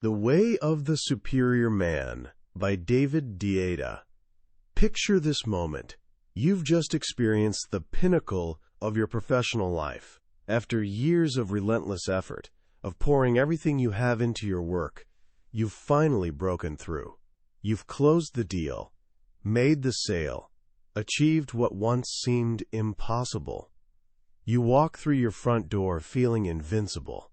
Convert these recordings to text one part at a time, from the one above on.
The Way of the Superior Man by David Deida. Picture this moment. You've just experienced the pinnacle of your professional life. After years of relentless effort, of pouring everything you have into your work, you've finally broken through. You've closed the deal, made the sale, achieved what once seemed impossible. You walk through your front door feeling invincible,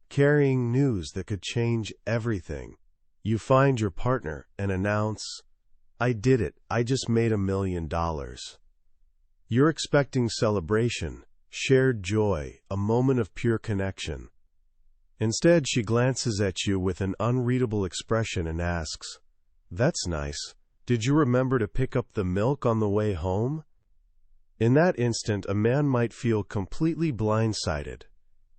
carrying news that could change everything. You find your partner and announce, "I did it, I just made $1 million." You're expecting celebration, shared joy, a moment of pure connection. Instead, she glances at you with an unreadable expression and asks, "That's nice. Did you remember to pick up the milk on the way home?" In that instant, a man might feel completely blindsided,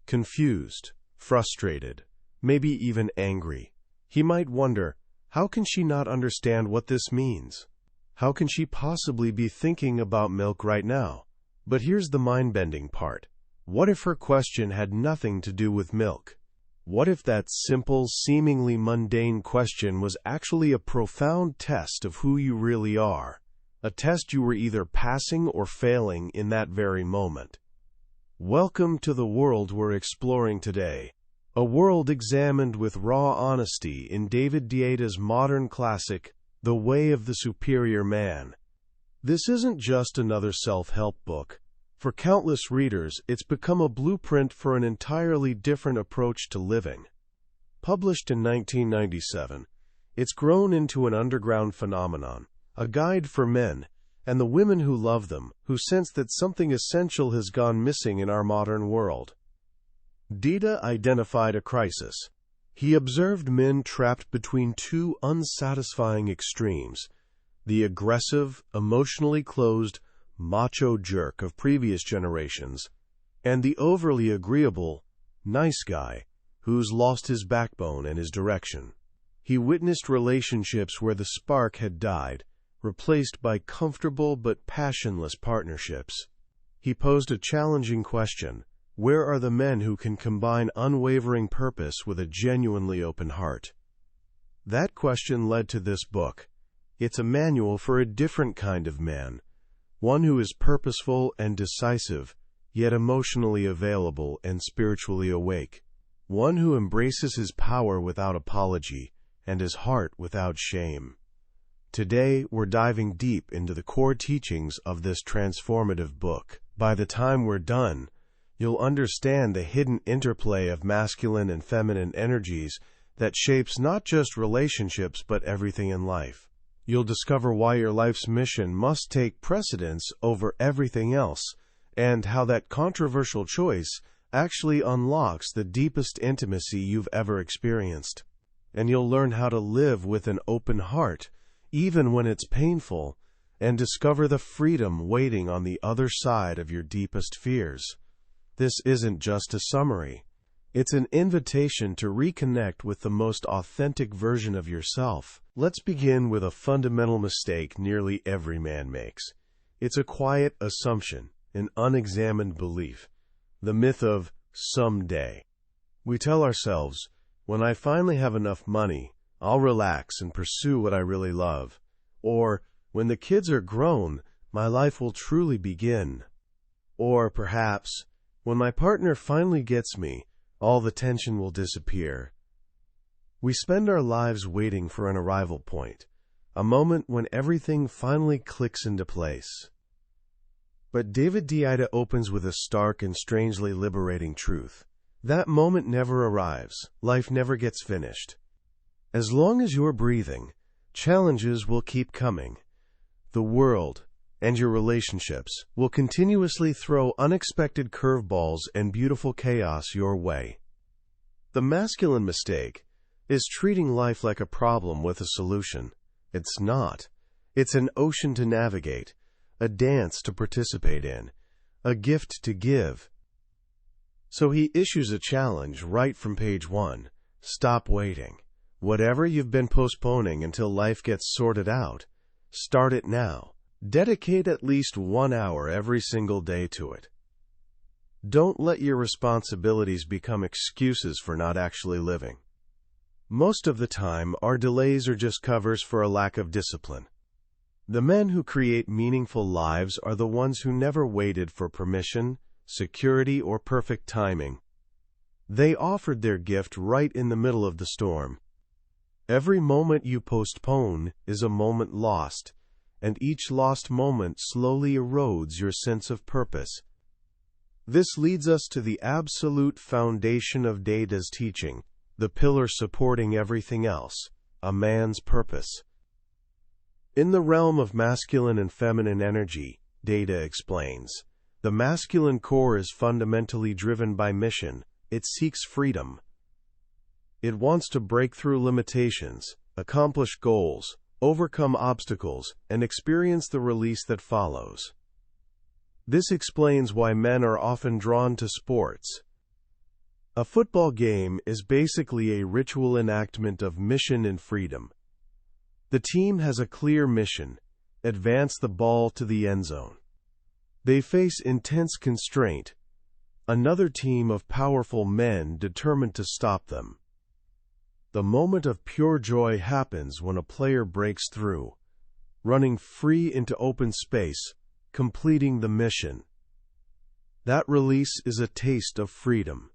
confused, frustrated, maybe even angry. He might wonder, how can she not understand what this means? How can she possibly be thinking about milk right now? But here's the mind-bending part. What if her question had nothing to do with milk? What if that simple, seemingly mundane question was actually a profound test of who you really are? A test you were either passing or failing in that very moment. Welcome to the world we're exploring today. A world examined with raw honesty in David Deida's modern classic, The Way of the Superior Man. This isn't just another self-help book. For countless readers, it's become a blueprint for an entirely different approach to living. Published in 1997, it's grown into an underground phenomenon, a guide for men and the women who love them, who sense that something essential has gone missing in our modern world. Deida identified a crisis. He observed men trapped between two unsatisfying extremes: the aggressive, emotionally closed, macho jerk of previous generations, and the overly agreeable, nice guy who's lost his backbone and his direction. He witnessed relationships where the spark had died, replaced by comfortable but passionless partnerships. He posed a challenging question: where are the men who can combine unwavering purpose with a genuinely open heart? That question led to this book. It's a manual for a different kind of man, one who is purposeful and decisive, yet emotionally available and spiritually awake, one who embraces his power without apology and his heart without shame. Today, we're diving deep into the core teachings of this transformative book. By the time we're done, you'll understand the hidden interplay of masculine and feminine energies that shapes not just relationships but everything in life. You'll discover why your life's mission must take precedence over everything else, and how that controversial choice actually unlocks the deepest intimacy you've ever experienced. And you'll learn how to live with an open heart, even when it's painful, and discover the freedom waiting on the other side of your deepest fears. This isn't just a summary. It's an invitation to reconnect with the most authentic version of yourself. Let's begin with a fundamental mistake nearly every man makes. It's a quiet assumption, an unexamined belief, the myth of someday. We tell ourselves, when I finally have enough money, I'll relax and pursue what I really love. Or, when the kids are grown, my life will truly begin. Or, perhaps, when my partner finally gets me, all the tension will disappear. We spend our lives waiting for an arrival point, a moment when everything finally clicks into place. But David Deida opens with a stark and strangely liberating truth. That moment never arrives. Life never gets finished. As long as you're breathing, challenges will keep coming. The world and your relationships will continuously throw unexpected curveballs and beautiful chaos your way. The masculine mistake is treating life like a problem with a solution. It's not. It's an ocean to navigate, a dance to participate in, a gift to give. So he issues a challenge right from page 1. Stop waiting. Whatever you've been postponing until life gets sorted out, start it now. Dedicate at least 1 hour every single day to it. Don't let your responsibilities become excuses for not actually living. Most of the time, our delays are just covers for a lack of discipline. The men who create meaningful lives are the ones who never waited for permission, security, or perfect timing. They offered their gift right in the middle of the storm. Every moment you postpone is a moment lost, and each lost moment slowly erodes your sense of purpose. This leads us to the absolute foundation of Deida's teaching, the pillar supporting everything else, a man's purpose. In the realm of masculine and feminine energy, Deida explains, the masculine core is fundamentally driven by mission. It seeks freedom. It wants to break through limitations, accomplish goals, overcome obstacles, and experience the release that follows. This explains why men are often drawn to sports. A football game is basically a ritual enactment of mission and freedom. The team has a clear mission: advance the ball to the end zone. They face intense constraint, another team of powerful men determined to stop them. The moment of pure joy happens when a player breaks through, running free into open space, completing the mission. That release is a taste of freedom.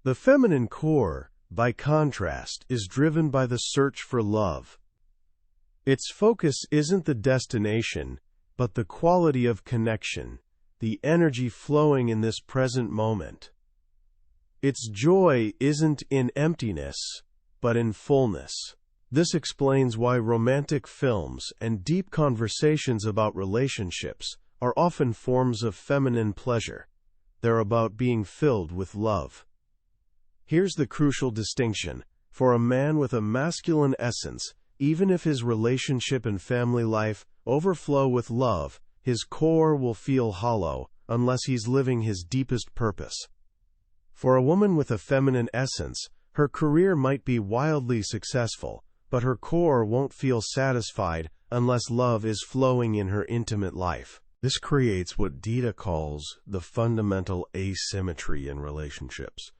The feminine core, by contrast, is driven by the search for love. Its focus isn't the destination, but the quality of connection, the energy flowing in this present moment. Its joy isn't in emptiness, but in fullness. This explains why romantic films and deep conversations about relationships are often forms of feminine pleasure. They're about being filled with love. Here's the crucial distinction. For a man with a masculine essence, even if his relationship and family life overflow with love, his core will feel hollow unless he's living his deepest purpose. For a woman with a feminine essence, her career might be wildly successful, but her core won't feel satisfied unless love is flowing in her intimate life. This creates what Deida calls the fundamental asymmetry in relationships.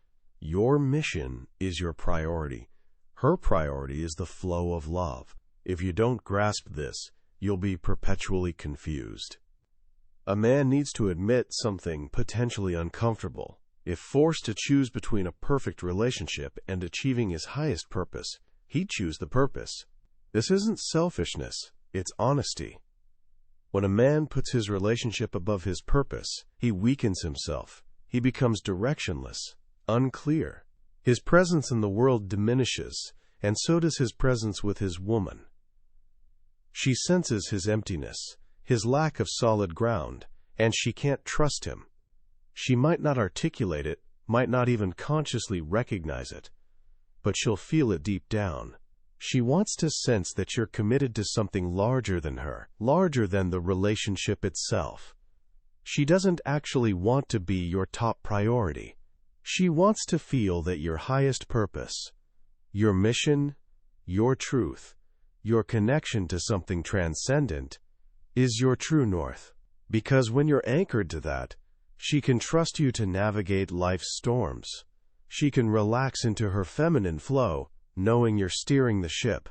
Your mission is your priority. Her priority is the flow of love. If you don't grasp this, you'll be perpetually confused. A man needs to admit something potentially uncomfortable. If forced to choose between a perfect relationship and achieving his highest purpose, he'd choose the purpose. This isn't selfishness, it's honesty. When a man puts his relationship above his purpose, he weakens himself. He becomes directionless, unclear. His presence in the world diminishes, and so does his presence with his woman. She senses his emptiness, his lack of solid ground, and she can't trust him. She might not articulate it, might not even consciously recognize it, but she'll feel it deep down. She wants to sense that you're committed to something larger than her, larger than the relationship itself. She doesn't actually want to be your top priority. She wants to feel that your highest purpose, your mission, your truth, your connection to something transcendent, is your true north. Because when you're anchored to that, she can trust you to navigate life's storms. She can relax into her feminine flow, knowing you're steering the ship.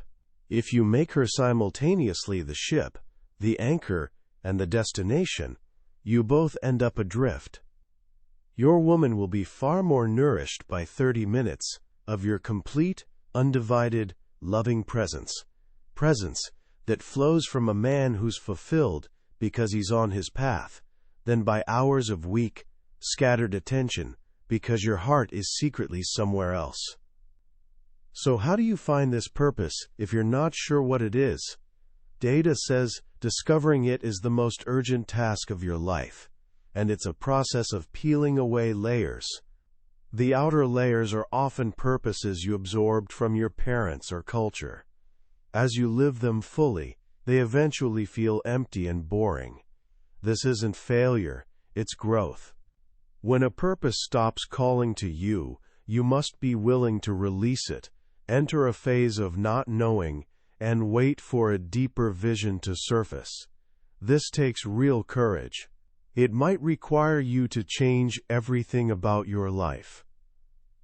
If you make her simultaneously the ship, the anchor, and the destination, you both end up adrift. Your woman will be far more nourished by 30 minutes of your complete, undivided, loving presence. Presence that flows from a man who's fulfilled because he's on his path, than by hours of weak, scattered attention because your heart is secretly somewhere else. So how do you find this purpose if you're not sure what it is? Deida says discovering it is the most urgent task of your life, and it's a process of peeling away layers. The outer layers are often purposes you absorbed from your parents or culture. As you live them fully, they eventually feel empty and boring. This isn't failure, it's growth. When a purpose stops calling to you, you must be willing to release it, enter a phase of not knowing, and wait for a deeper vision to surface. This takes real courage. It might require you to change everything about your life.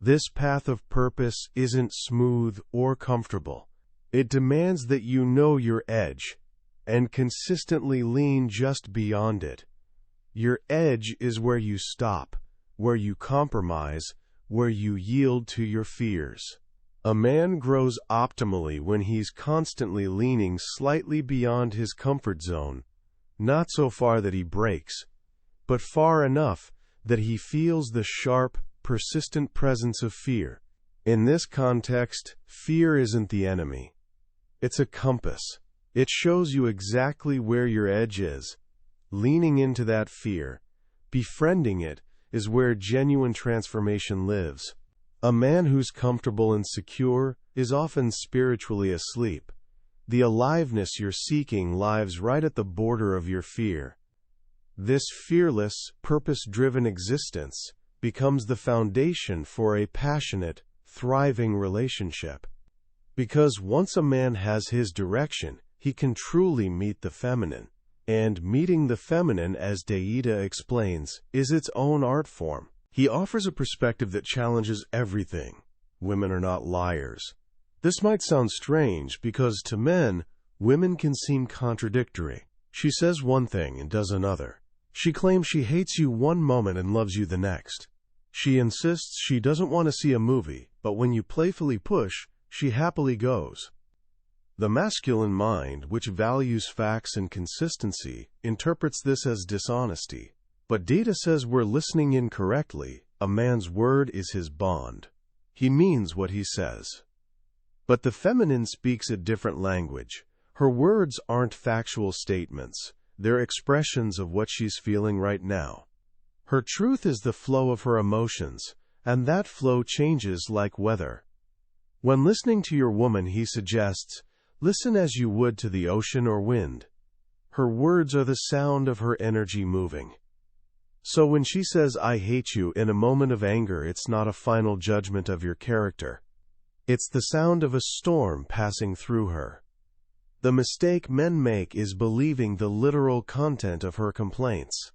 This path of purpose isn't smooth or comfortable. It demands that you know your edge and consistently lean just beyond it. Your edge is where you stop, where you compromise, where you yield to your fears. A man grows optimally when he's constantly leaning slightly beyond his comfort zone, not so far that he breaks, but far enough that he feels the sharp, persistent presence of fear. In this context, fear isn't the enemy. It's a compass. It shows you exactly where your edge is. Leaning into that fear, befriending it, is where genuine transformation lives. A man who's comfortable and secure is often spiritually asleep. The aliveness you're seeking lies right at the border of your fear. This fearless, purpose-driven existence becomes the foundation for a passionate, thriving relationship. Because once a man has his direction, he can truly meet the feminine. And meeting the feminine, as Deida explains, is its own art form. He offers a perspective that challenges everything. Women are not liars. This might sound strange because to men, women can seem contradictory. She says one thing and does another. She claims she hates you one moment and loves you the next. She insists she doesn't want to see a movie, but when you playfully push, she happily goes. The masculine mind, which values facts and consistency, interprets this as dishonesty. But Deida says we're listening incorrectly. A man's word is his bond. He means what he says. But the feminine speaks a different language. Her words aren't factual statements. They're expressions of what she's feeling right now. Her truth is the flow of her emotions, and that flow changes like weather. When listening to your woman, he suggests, listen as you would to the ocean or wind. Her words are the sound of her energy moving. So when she says, I hate you, in a moment of anger, it's not a final judgment of your character. It's the sound of a storm passing through her. The mistake men make is believing the literal content of her complaints.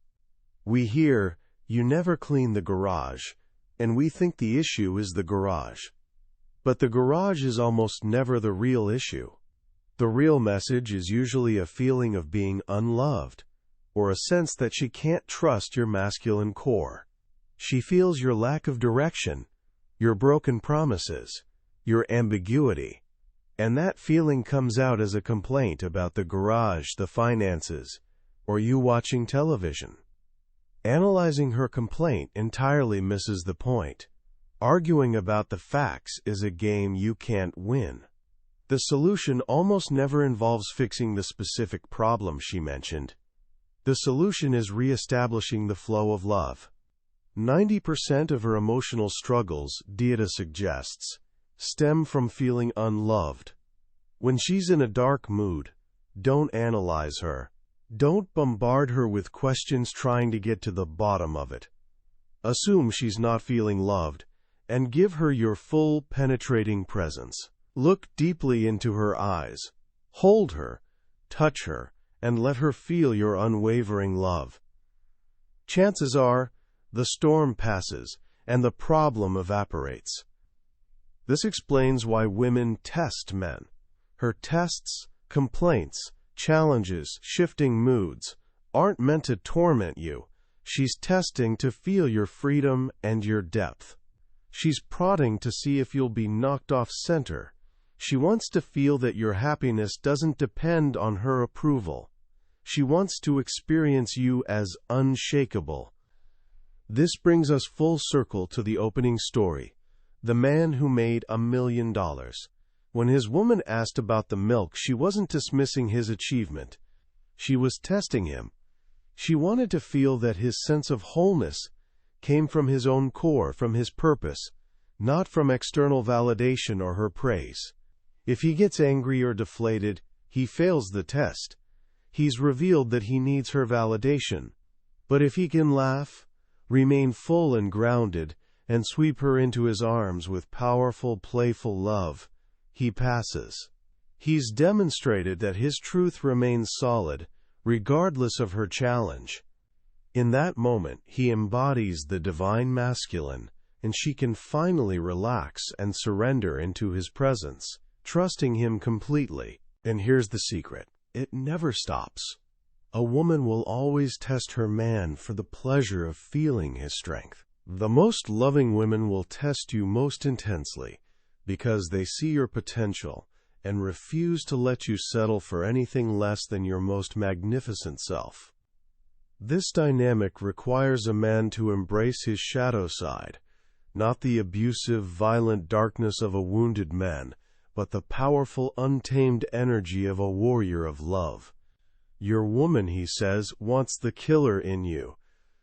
We hear, you never clean the garage, and we think the issue is the garage. But the garage is almost never the real issue. The real message is usually a feeling of being unloved, or a sense that she can't trust your masculine core. She feels your lack of direction, your broken promises, your ambiguity, and that feeling comes out as a complaint about the garage, the finances, or you watching television. Analyzing her complaint entirely misses the point. Arguing about the facts is a game you can't win. The solution almost never involves fixing the specific problem she mentioned. The solution is re-establishing the flow of love. 90% of her emotional struggles, Deida suggests, stem from feeling unloved. When she's in a dark mood, don't analyze her. Don't bombard her with questions trying to get to the bottom of it. Assume she's not feeling loved, and give her your full, penetrating presence. Look deeply into her eyes. Hold her, touch her, and let her feel your unwavering love. Chances are, the storm passes, and the problem evaporates. This explains why women test men. Her tests, complaints, challenges, shifting moods, aren't meant to torment you. She's testing to feel your freedom and your depth. She's prodding to see if you'll be knocked off center. She wants to feel that your happiness doesn't depend on her approval. She wants to experience you as unshakable. This brings us full circle to the opening story, the man who made $1 million. When his woman asked about the milk, she wasn't dismissing his achievement. She was testing him. She wanted to feel that his sense of wholeness came from his own core, from his purpose, not from external validation or her praise. If he gets angry or deflated, he fails the test. He's revealed that he needs her validation. But if he can laugh, remain full and grounded, and sweep her into his arms with powerful, playful love, he passes. He's demonstrated that his truth remains solid, regardless of her challenge. In that moment, he embodies the divine masculine, and she can finally relax and surrender into his presence, trusting him completely. And here's the secret: it never stops. A woman will always test her man for the pleasure of feeling his strength. The most loving women will test you most intensely because they see your potential and refuse to let you settle for anything less than your most magnificent self. This dynamic requires a man to embrace his shadow side, not the abusive, violent darkness of a wounded man, but the powerful, untamed energy of a warrior of love. Your woman, he says, wants the killer in you.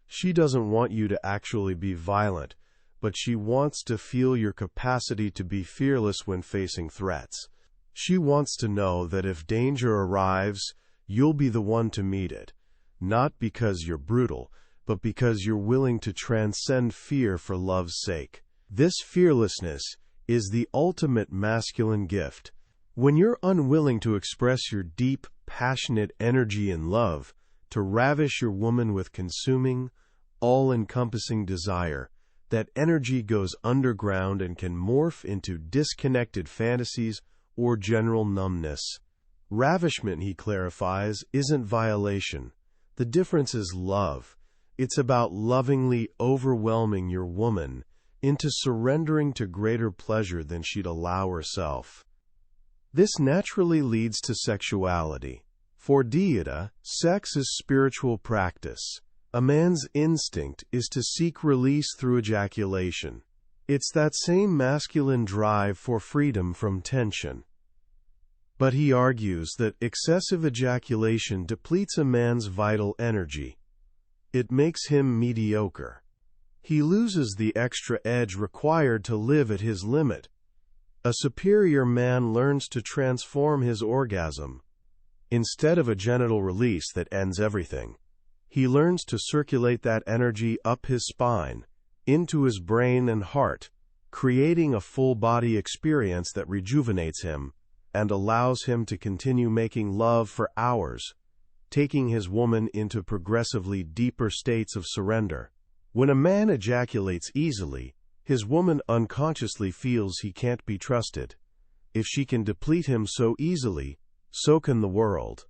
She doesn't want you to actually be violent, but she wants to feel your capacity to be fearless when facing threats. She wants to know that if danger arrives, you'll be the one to meet it, not because you're brutal, but because you're willing to transcend fear for love's sake. This fearlessness is the ultimate masculine gift. When you're unwilling to express your deep, passionate energy in love, to ravish your woman with consuming, all-encompassing desire, that energy goes underground and can morph into disconnected fantasies or general numbness. Ravishment, he clarifies, isn't violation. The difference is love. It's about lovingly overwhelming your woman into surrendering to greater pleasure than she'd allow herself. This naturally leads to sexuality. For Deida, sex is spiritual practice. A man's instinct is to seek release through ejaculation. It's that same masculine drive for freedom from tension. But he argues that excessive ejaculation depletes a man's vital energy. It makes him mediocre. He loses the extra edge required to live at his limit. A superior man learns to transform his orgasm. Instead of a genital release that ends everything, he learns to circulate that energy up his spine, into his brain and heart, creating a full-body experience that rejuvenates him and allows him to continue making love for hours, taking his woman into progressively deeper states of surrender. When a man ejaculates easily, his woman unconsciously feels he can't be trusted. If she can deplete him so easily, so can the world.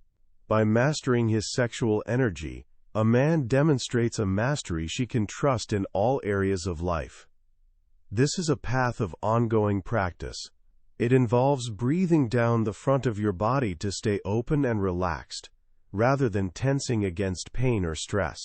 By mastering his sexual energy, a man demonstrates a mastery she can trust in all areas of life. This is a path of ongoing practice. It involves breathing down the front of your body to stay open and relaxed, rather than tensing against pain or stress.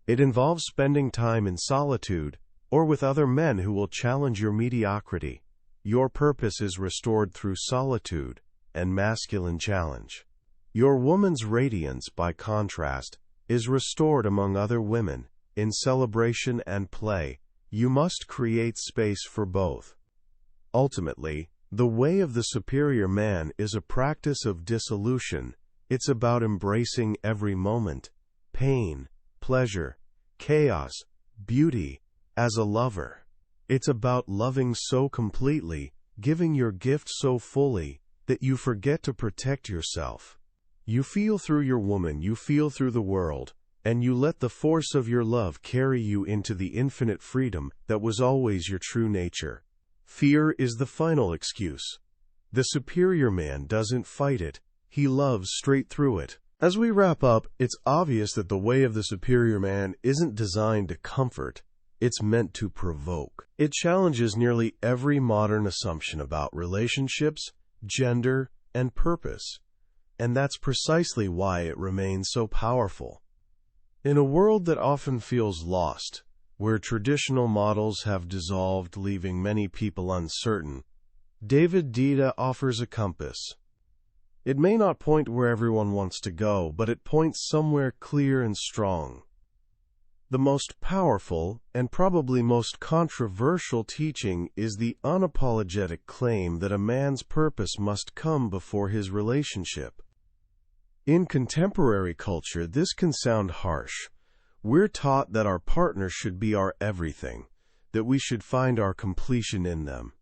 It involves spending time in solitude, or with other men who will challenge your mediocrity. Your purpose is restored through solitude and masculine challenge. Your woman's radiance, by contrast, is restored among other women, in celebration and play. You must create space for both. Ultimately, the way of the superior man is a practice of dissolution. It's about embracing every moment, pain, pleasure, chaos, beauty, as a lover. It's about loving so completely, giving your gift so fully, that you forget to protect yourself. You feel through your woman, you feel through the world, and you let the force of your love carry you into the infinite freedom that was always your true nature. Fear is the final excuse. The superior man doesn't fight it, he loves straight through it. As we wrap up, it's obvious that the way of the superior man isn't designed to comfort, it's meant to provoke. It challenges nearly every modern assumption about relationships, gender, and purpose. And that's precisely why it remains so powerful. In a world that often feels lost, where traditional models have dissolved, leaving many people uncertain, David Deida offers a compass. It may not point where everyone wants to go, but it points somewhere clear and strong. The most powerful, and probably most controversial teaching is the unapologetic claim that a man's purpose must come before his relationship. In contemporary culture, this can sound harsh. We're taught that our partner should be our everything, that we should find our completion in them.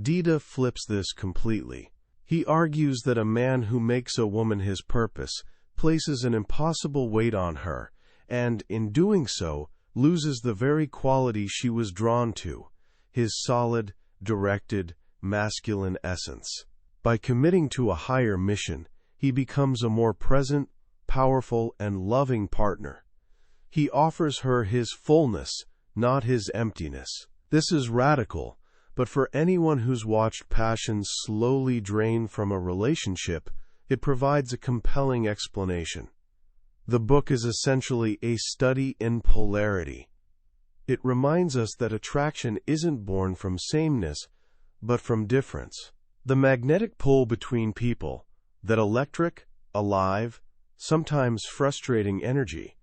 Deida flips this completely. He argues that a man who makes a woman his purpose places an impossible weight on her, and, in doing so, loses the very quality she was drawn to, his solid, directed, masculine essence. By committing to a higher mission, he becomes a more present, powerful, and loving partner. He offers her his fullness, not his emptiness. This is radical, but for anyone who's watched passion slowly drain from a relationship, it provides a compelling explanation. The book is essentially a study in polarity. It reminds us that attraction isn't born from sameness, but from difference. The magnetic pull between people, that electric, alive, sometimes frustrating energy,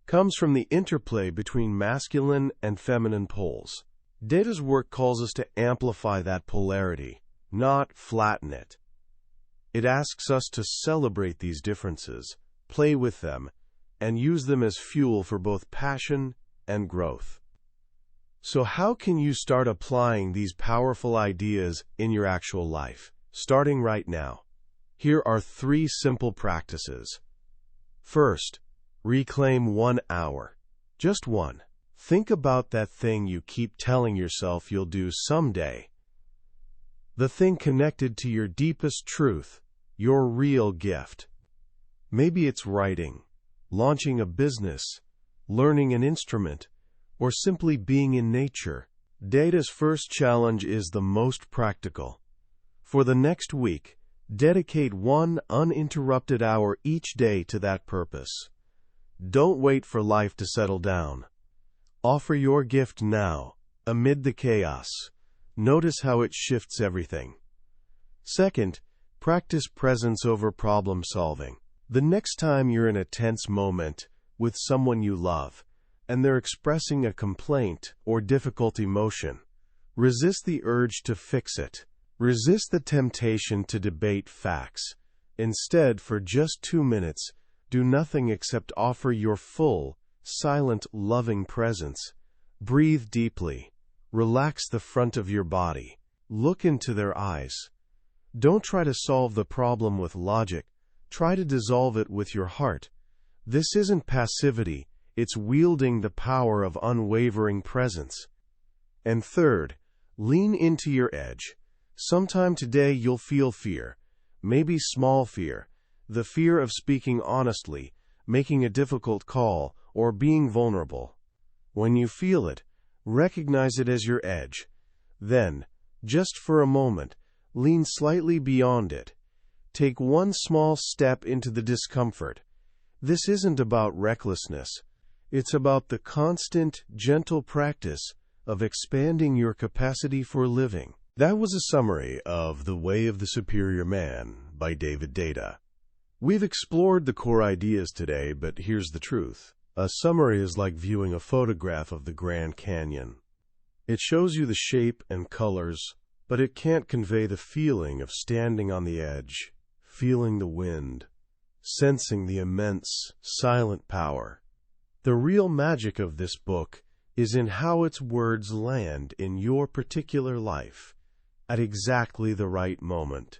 comes from the interplay between masculine and feminine poles. Deida's work calls us to amplify that polarity, not flatten it. It asks us to celebrate these differences, play with them, and use them as fuel for both passion and growth. So how can you start applying these powerful ideas in your actual life? Starting right now. Here are 3 simple practices. First, reclaim 1 hour. Just one. Think about that thing you keep telling yourself you'll do someday. The thing connected to your deepest truth, your real gift. Maybe it's writing, launching a business, learning an instrument, or simply being in nature. Deida's first challenge is the most practical. For the next week, dedicate 1 uninterrupted hour each day to that purpose. Don't wait for life to settle down. Offer your gift now, amid the chaos. Notice how it shifts everything. Second, practice presence over problem solving. The next time you're in a tense moment with someone you love, and they're expressing a complaint or difficult emotion, resist the urge to fix it. Resist the temptation to debate facts. Instead, for just 2 minutes, do nothing except offer your full, silent, loving presence. Breathe deeply. Relax the front of your body. Look into their eyes. Don't try to solve the problem with logic. Try to dissolve it with your heart. This isn't passivity. It's wielding the power of unwavering presence. And third, lean into your edge. Sometime today you'll feel fear, maybe small fear, the fear of speaking honestly, making a difficult call, or being vulnerable. When you feel it, recognize it as your edge. Then, just for a moment, lean slightly beyond it. Take 1 small step into the discomfort. This isn't about recklessness. It's about the constant, gentle practice of expanding your capacity for living. That was a summary of The Way of the Superior Man by David Deida. We've explored the core ideas today, but here's the truth. A summary is like viewing a photograph of the Grand Canyon. It shows you the shape and colors, but it can't convey the feeling of standing on the edge, feeling the wind, sensing the immense, silent power. The real magic of this book is in how its words land in your particular life at exactly the right moment.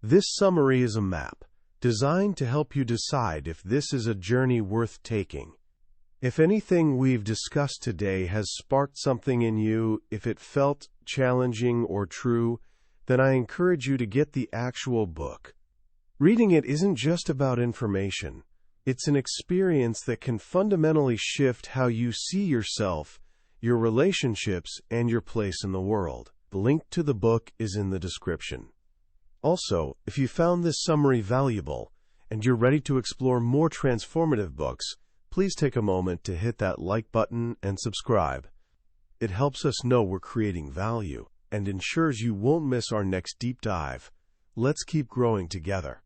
This summary is a map designed to help you decide if this is a journey worth taking. If anything we've discussed today has sparked something in you, if it felt challenging or true, then I encourage you to get the actual book. Reading it isn't just about information. It's an experience that can fundamentally shift how you see yourself, your relationships, and your place in the world. The link to the book is in the description. Also, if you found this summary valuable and you're ready to explore more transformative books, please take a moment to hit that like button and subscribe. It helps us know we're creating value and ensures you won't miss our next deep dive. Let's keep growing together.